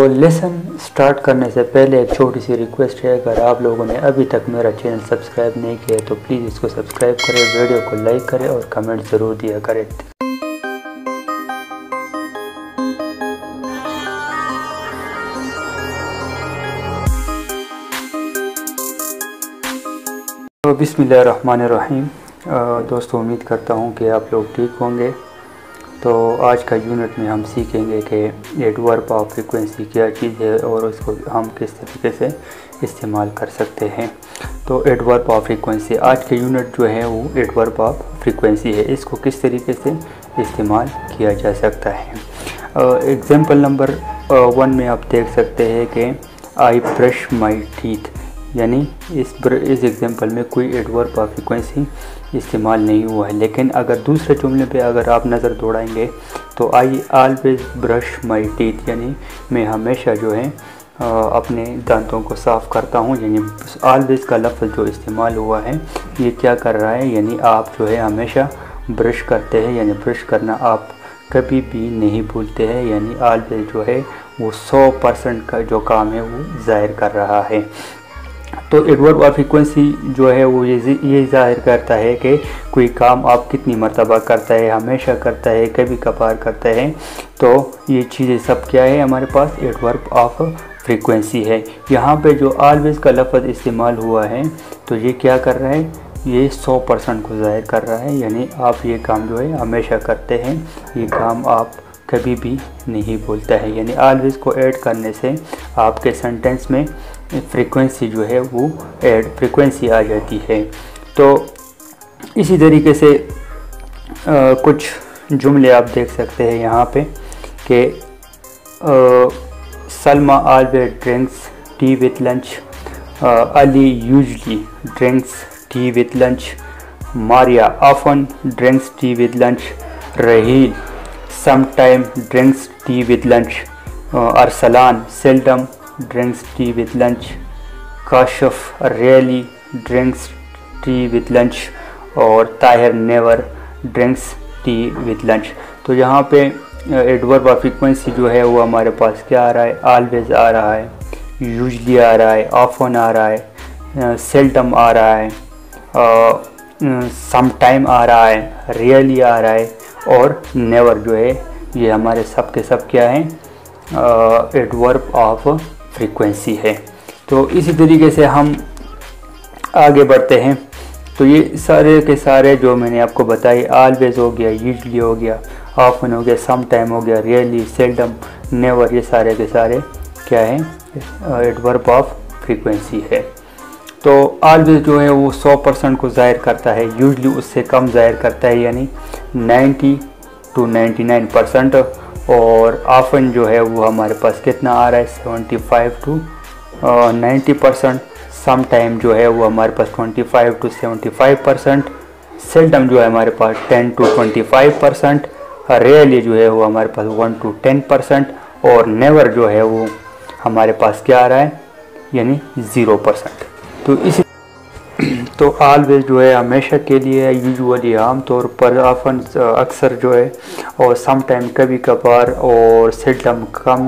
Lesson start करने से पहले एक छोटी सी रिक्वेस्ट है, अगर आप लोगों ने अभी तक मेरा चैनल सब्सक्राइब नहीं किया तो प्लीज़ इसको सब्सक्राइब करें, वीडियो को लाइक करें और कमेंट ज़रूर दिया करें। तो बिस्मिल्लाहिर्रहमानिर्रहीम। दोस्तों, उम्मीद करता हूँ कि आप लोग ठीक होंगे। तो आज का यूनिट में हम सीखेंगे कि एडवर्ब ऑफ फ्रीक्वेंसी क्या चीज़ है और उसको हम किस तरीके से इस्तेमाल कर सकते हैं। तो एडवर्ब ऑफ फ्रीक्वेंसी, आज के यूनिट जो है वो एडवर्ब ऑफ फ्रीक्वेंसी है, इसको किस तरीके से इस्तेमाल किया जा सकता है। एग्जांपल नंबर 1 में आप देख सकते हैं कि आई ब्रश माई टीथ, यानी इस एग्जांपल में कोई एडवर्ब ऑफ फ्रीक्वेंसी इस्तेमाल नहीं हुआ है। लेकिन अगर दूसरे जुमले पे अगर आप नज़र दौड़ाएंगे तो I always brush my teeth, यानी मैं हमेशा जो है अपने दांतों को साफ़ करता हूँ, यानी ऑलवेज का लफ्ज़ जो इस्तेमाल हुआ है ये क्या कर रहा है, यानी आप जो है हमेशा ब्रश करते हैं, यानी ब्रश करना आप कभी भी नहीं भूलते हैं, यानी ऑलवेज जो है वो 100% का जो काम है वो ज़ाहिर कर रहा है। तो एडवर्ब ऑफ फ्रीक्वेंसी जो है वो ये ज़ाहिर करता है कि कोई काम आप कितनी मरतबा करता है, हमेशा करता है, कभी कभार करता है। तो ये चीज़ें सब क्या है, हमारे पास एडवर्ब ऑफ फ्रीक्वेंसी है। यहाँ पे जो ऑलवेज का लफ्ज़ इस्तेमाल हुआ है तो ये क्या कर रहा है, ये 100% को ज़ाहिर कर रहा है, यानी आप ये काम जो है हमेशा करते हैं, ये काम आप कभी भी नहीं भूलता है। यानी ऑलवेज को ऐड करने से आपके सेंटेंस में फ्रीक्वेंसी जो है वो फ्रीक्वेंसी आ जाती है। तो इसी तरीके से कुछ जुमले आप देख सकते हैं यहाँ पे कि Salma always drinks T with lunch, Ali usually drinks T with lunch, Maria often drinks T with lunch, Raheel sometime drinks T with lunch, Arsalan seldom drinks tea with lunch, काशफ rarely drinks tea with lunch और Tahir never drinks tea with lunch। तो यहाँ पे adverb of frequency जो है वो हमारे पास क्या आ रहा है, ऑलवेज आ रहा है, यूजली आ रहा है, ऑफन आ रहा है, सेल्डम आ रहा है, समटाइम आ रहा है, रियली आ रहा है और नेवर जो है ये हमारे सब के सब क्या है, एडवर्ब ऑफ फ्रीक्वेंसी है। तो इसी तरीके से हम आगे बढ़ते हैं। तो ये सारे के सारे जो मैंने आपको बताई, ऑलवेज हो गया, यूजली हो गया, ऑफन हो गया, सम टाइम हो गया, रियली, सेल्डम, नेवर, ये सारे के सारे क्या है, एडवर्ब ऑफ फ्रीक्वेंसी है। तो ऑलवेज जो है वो 100% को ज़ाहिर करता है, यूजली उससे कम ज़ाहिर करता है, यानी 90 to 99%, और ऑफन जो है वो हमारे पास कितना आ रहा है, 75 to 90%, सम टाइम जो है वो हमारे पास 25 to 75%, सेल्डम जो है हमारे पास 10 to 25%, रेयरली जो है वो हमारे पास 1 to 10%, और नेवर जो है वो हमारे पास क्या आ रहा है, यानी 0%। तो इसी तो ऑलवेज जो है हमेशा के लिए, यूजुअली आम तौर पर, ऑफन अक्सर जो है, और सम टाइम कभी कभार, और सेल्डम कम,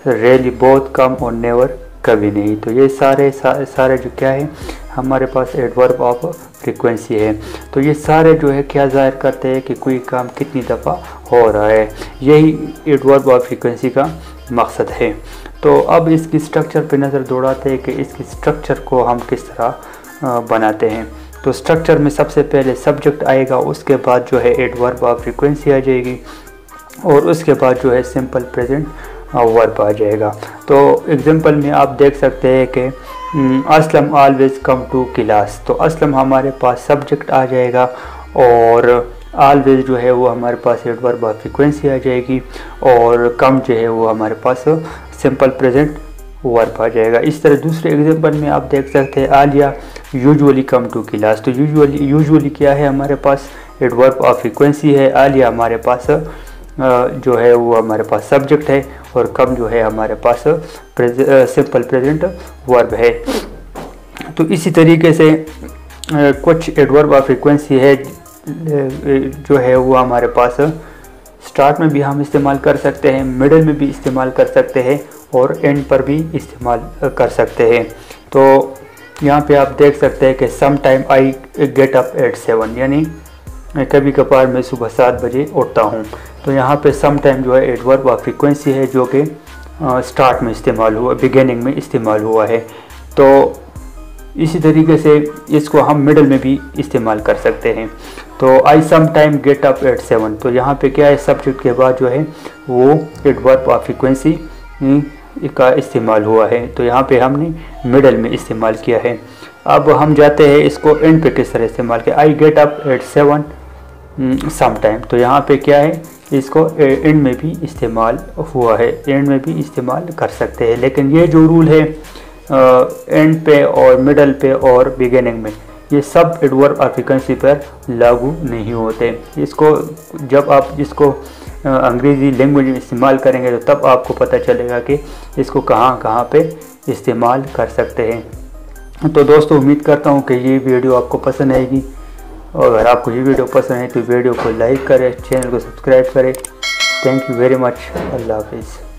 रेयरली बहुत कम, और नेवर कभी नहीं। तो ये सारे जो क्या है हमारे पास एडवर्ब ऑफ फ्रीक्वेंसी है। तो ये सारे जो है क्या ज़ाहिर करते हैं कि कोई काम कितनी दफ़ा हो रहा है, यही एडवर्ब ऑफ फ्रीक्वेंसी का मकसद है। तो अब इसकी स्ट्रक्चर पे नज़र दौड़ाते हैं कि इसकी स्ट्रक्चर को हम किस तरह बनाते हैं। तो स्ट्रक्चर में सबसे पहले सब्जेक्ट आएगा, उसके बाद जो है एडवर्ब ऑफ फ्रीक्वेंसी आ जाएगी, और उसके बाद जो है सिंपल प्रेजेंट वर्ब आ जाएगा। तो एग्जांपल में आप देख सकते हैं कि Aslam always come to class. तो असलम हमारे पास सब्जेक्ट आ जाएगा, और ऑलवेज जो है वो हमारे पास एडवर्ब ऑफ फ्रीक्वेंसी आ जाएगी, और कम जो है वो हमारे पास सिंपल प्रेजेंट वर्ब आ जाएगा। इस तरह दूसरे एग्जांपल में आप देख सकते हैं Alia usually come to class. तो यूजुअली क्या है, हमारे पास एडवर्ब ऑफ फ्रीक्वेंसी है, आलिया हमारे पास जो है वो हमारे पास सब्जेक्ट है, और कम जो है हमारे पास सिंपल प्रेजेंट वर्ब है। तो इसी तरीके से कुछ एडवर्ब ऑफ फ्रीक्वेंसी है जो है वो हमारे पास स्टार्ट में भी हम इस्तेमाल कर सकते हैं, मिडल में भी इस्तेमाल कर सकते हैं, और एंड पर भी इस्तेमाल कर सकते हैं। तो यहाँ पे आप देख सकते हैं कि some time I get up at 7, यानी कभी कभार मैं सुबह 7 बजे उठता हूँ। तो यहाँ पे सम टाइम जो है एडवर्ब ऑफ फ्रीक्वेंसी है, जो कि स्टार्ट में इस्तेमाल हुआ, बिगिनिंग में इस्तेमाल हुआ है। तो इसी तरीके से इसको हम मिडल में भी इस्तेमाल कर सकते हैं। तो I some time get up at 7, तो यहाँ पे क्या है, सब्जेक्ट के बाद जो है वो एडवर्ब ऑफ फ्रीक्वेंसी का इस्तेमाल हुआ है। तो यहाँ पे हमने मिडल में इस्तेमाल किया है। अब हम जाते हैं इसको एंड पे किस तरह इस्तेमाल किया। I get up at 7 some time, तो यहाँ पे क्या है, इसको एंड में भी इस्तेमाल हुआ है, एंड में भी इस्तेमाल कर सकते हैं। लेकिन ये जो रूल है एंड पे और मिडल पे और बिगिनिंग में, ये सब एडवर्ब ऑफ फ्रीक्वेंसी पर लागू नहीं होते। इसको जब आप इसको अंग्रेज़ी लैंग्वेज में इस्तेमाल करेंगे तो तब आपको पता चलेगा कि इसको कहाँ कहाँ पे इस्तेमाल कर सकते हैं। तो दोस्तों, उम्मीद करता हूँ कि ये वीडियो आपको पसंद आएगी, और अगर आपको ये वीडियो पसंद है तो वीडियो को लाइक करें, चैनल को सब्सक्राइब करें। Thank you very much. अल्लाह हाफिज़।